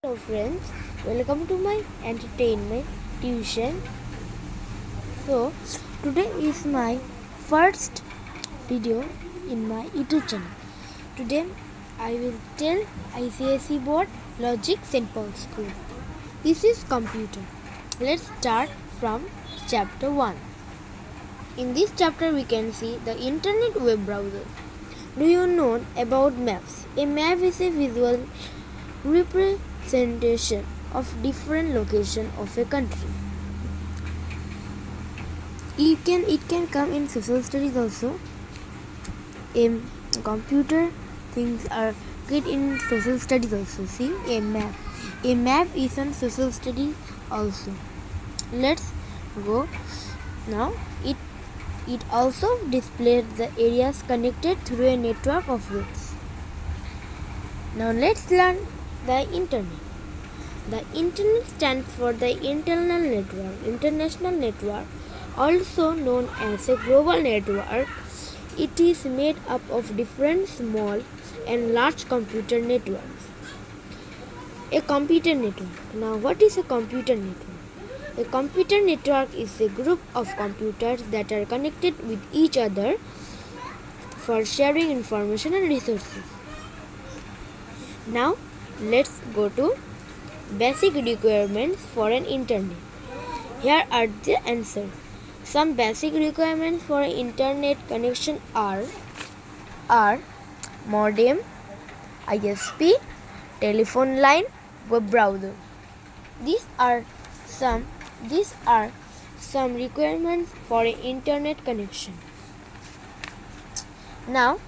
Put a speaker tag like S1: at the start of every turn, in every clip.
S1: Hello friends, welcome to my entertainment tuition. So today is my first video in my YouTube channel. Today I will tell ICSE board Logic Simple School. This is computer. Let's start from chapter 1. In this chapter we can see the internet web browser. Do you know about maps? A map is a visual representation of different location of a country. It can come in social studies also. In computer things are good in social studies also. See a map. A map is in social studies also. Let's go now. It also displays the areas connected through a network of routes. Now let's learn the internet. The internet stands for the international network, also known as a global network. It is made up of different small and large computer networks. A computer network. Now what is a computer network? A computer network is a group of computers that are connected with each other for sharing information and resources. Now let's go to basic requirements for an internet. Here are the answers. Some basic requirements for an internet connection are modem, ISP, telephone line, web browser. These are some requirements for an internet connection. Now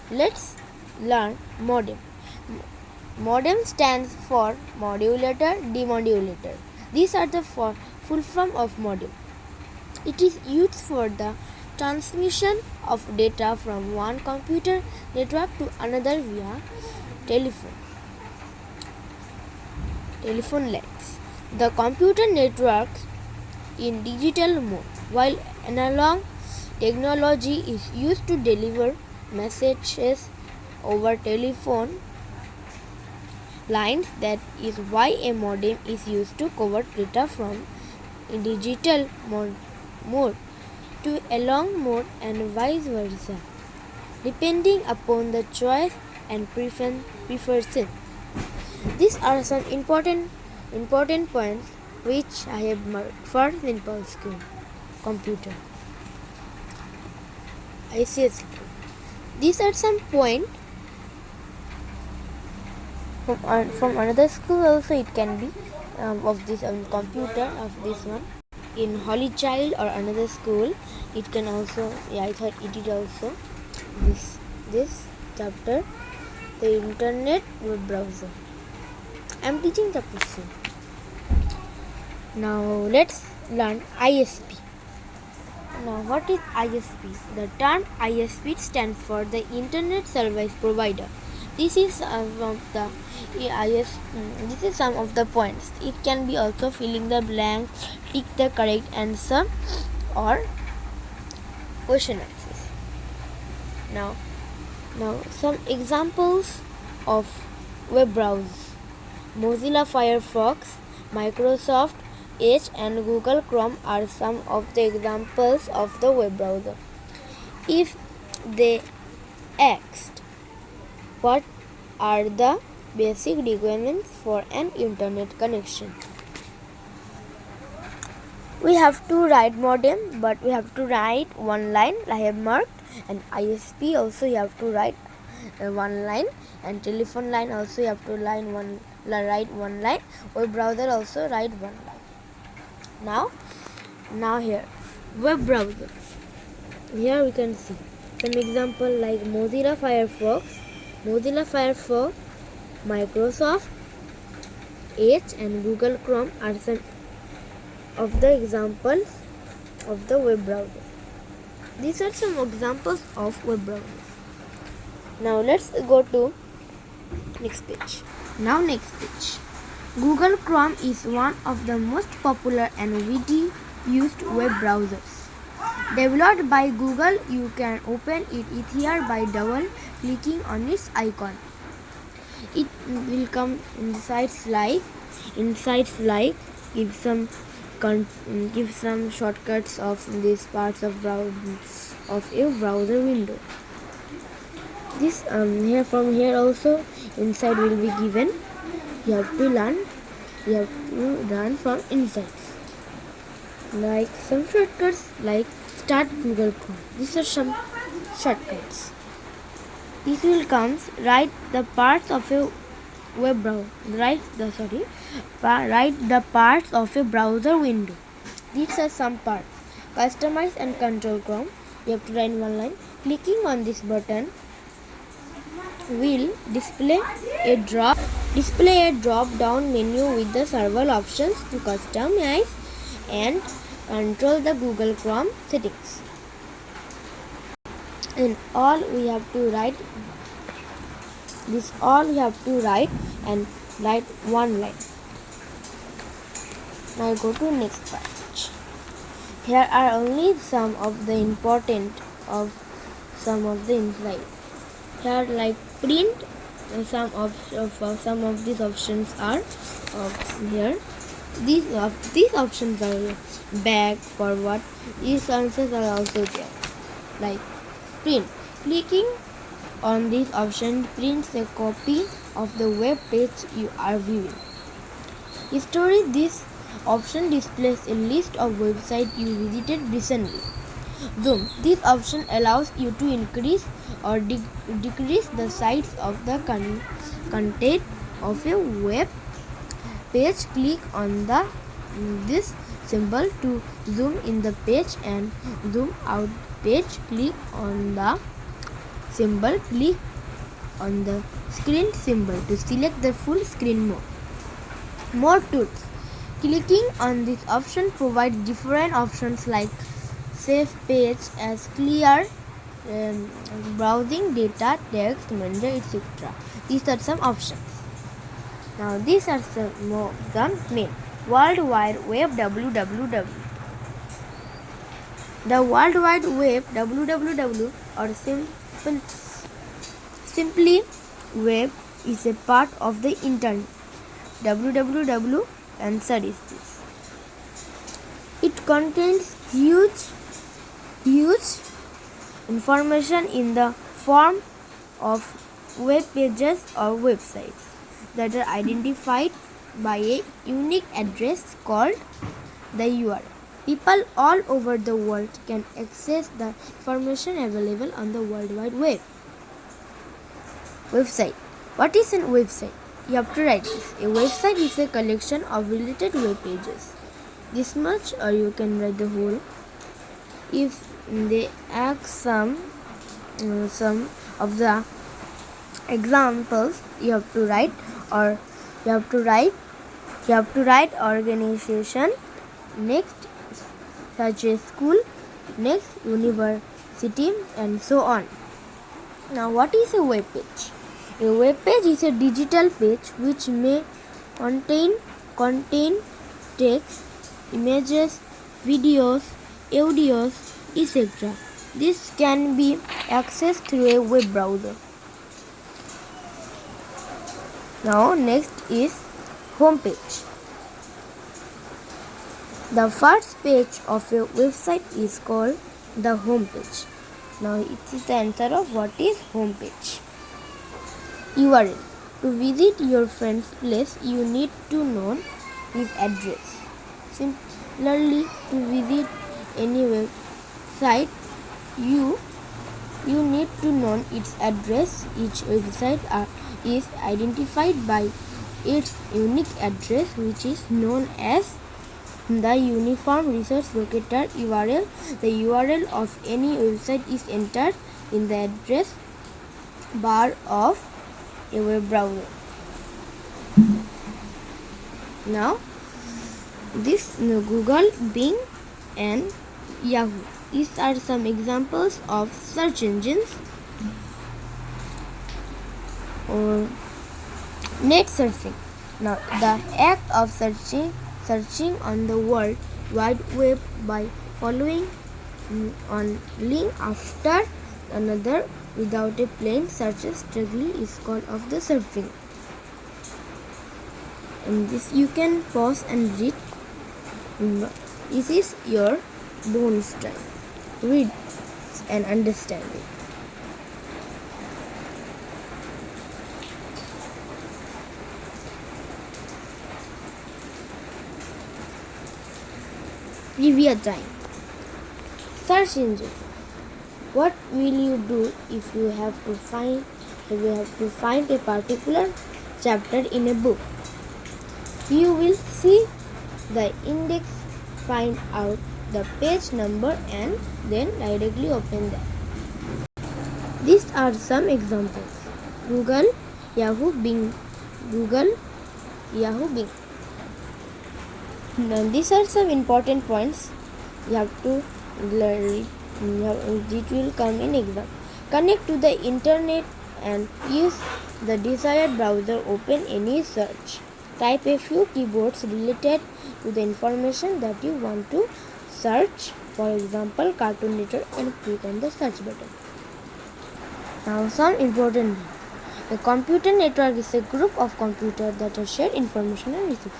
S1: let's learn modem. Modem stands for modulator, demodulator. These are the full form of modem. It is used for the transmission of data from one computer network to another via telephone lines. The computer networks in digital mode, while analog technology is used to deliver messages over telephone lines. That is why a modem is used to convert data from digital mode to analog mode and vice versa, depending upon the choice and preferences. These are some important points which I have marked for simple school computer. ICSE. These are some points from another school also. It can be of this computer of this one in Holy Child or another school. It can also, I thought it is also this chapter, the internet web browser. I am teaching the person. Now let's learn ISP. Now what is ISP? The term ISP stands for the Internet Service Provider. This is some of the points. It can be also filling the blank, tick the correct answer or question answers. Now some examples of web browsers. Mozilla Firefox, Microsoft Edge and Google Chrome are some of the examples of the web browser. If they asked what are the basic requirements for an internet connection, we have to write modem, but we have to write one line. I have marked. And ISP also you have to write one line, and telephone line also you have to write one line. Web browser also write one line. Now here web browser. Here we can see some example like Mozilla Firefox, Microsoft Edge and Google Chrome are some of the examples of the web browser. These are some examples of web browsers. Now let's go to next page. Next page. Google Chrome is one of the most popular and widely used web browsers. Developed by Google, you can open it here by double clicking on its icon. It will come in sites like give some give some shortcuts of these parts of a browser window. This here also inside will be given. You have to learn from insights, like some shortcuts like start Google Chrome. These are some shortcuts. This will come write the parts of a web browser. Write the parts of a browser window. These are some parts. Customize and control Chrome. You have to write one line. Clicking on this button will display a drop down menu with the several options to customize and control the Google Chrome settings. And all we have to write and write one line. Now go to next page. Here are only some of the important of some of the inside. Here like print, some of these options are here. These options are back, forward. These answers are also there. Like print. Clicking on this option prints a copy of the web page you are viewing. History. This option displays a list of websites you visited recently. Zoom. This option allows you to increase or decrease the size of the content of a web page. Click on this symbol to zoom in the page and zoom out page. Click on the symbol. Click on the screen symbol to select the full screen mode. More tools. Clicking on this option provides different options like save page as clear, browsing data, text, manager, etc. These are some options. Now these are some of the main. World Wide Web www. The World Wide Web www or simply web is a part of the internet. www answer is this. It contains huge information in the form of web pages or websites that are identified by a unique address called the URL. People all over the world can access the information available on the World Wide Web. Website. What is a website? You have to write this. A website is a collection of related web pages. This much, or you can write the whole. If they ask some of the examples, you have to write, or you have to write organization, next such as school, next university, and so on. Now what is a web page? A web page is a digital page which may contain text, images, videos, audios, etc. This can be accessed through a web browser. Now next is home page. The first page of a website is called the home page. Now it is the answer of what is home page. URL. To visit your friend's place, you need to know his address. Similarly, to visit any website, you need to know its address. Each website is identified by its unique address, which is known as the Uniform Resource Locator URL. The URL of any website is entered in the address bar of a web browser. Now, this Google, Bing, and Yahoo. These are some examples of search engines. Or net surfing. Now, the act of searching on the World Wide Web by following on link after another without a plain search strategy is called of the surfing. And this you can pause and read. This is your bonus time. Read and understand it. Trivia time. Search engine. What will you do if you have to find a particular chapter in a book? You will see the index, find out the page number and then directly open that. These are some examples. Google, Yahoo, Bing. Google, Yahoo, Bing. Now these are some important points you have to learn. It will come in exam. Connect to the internet and use the desired browser. Open any search. Type a few keywords related to the information that you want to search. For example, Cartoon Network, and click on the search button. Now some important things. A computer network is a group of computers that are shared information and resources.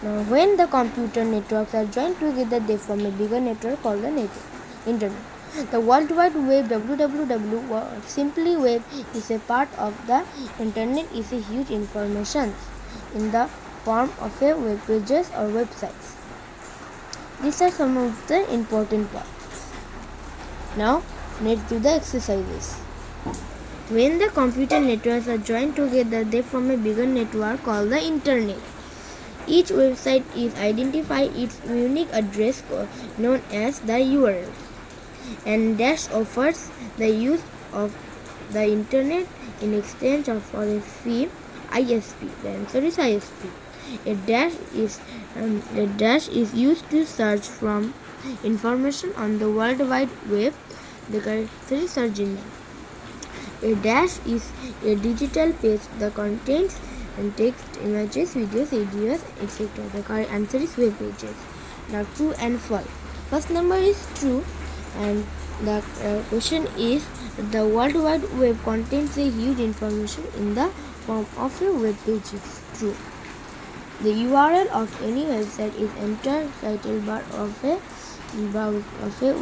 S1: Now, when the computer networks are joined together, they form a bigger network called the Internet. The World Wide Web, WWW, simply web, is a part of the Internet. Is a huge information in the form of a web pages or websites. These are some of the important parts. Now, let's do the exercises. When the computer networks are joined together, they form a bigger network called the Internet. Each website is identified its unique address known as the URL, and dash offers the use of the internet in exchange for a fee. ISP. The answer is ISP. A dash is used to search from information on the World Wide Web. The answer is search engine. A dash is a digital page that contains and text, images, videos, audios, etc. The answer is web pages. Now true and false. First number is true, and the question is the World Wide Web contains a huge information in the form of a web pages. True. The URL of any website is entered title bar of a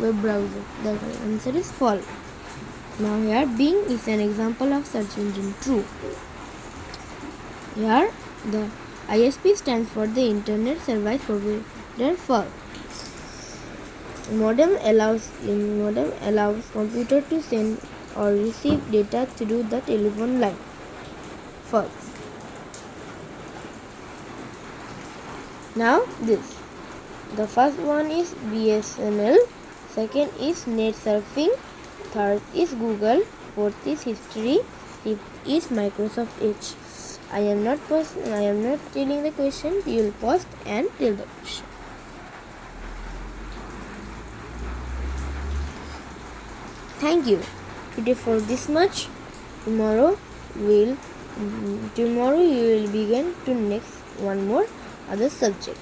S1: web browser. The answer is false. Now here Bing is an example of search engine. True. Here the ISP stands for the Internet Service Provider. False. Modem allows computer to send or receive data through the telephone line. False. Now this. The first one is BSNL, second is net surfing, third is Google, fourth is history, fifth is Microsoft Edge. I am not telling the question. You will pause and tell the question. Thank you. Today for this much. Tomorrow you will begin to next one more other subject.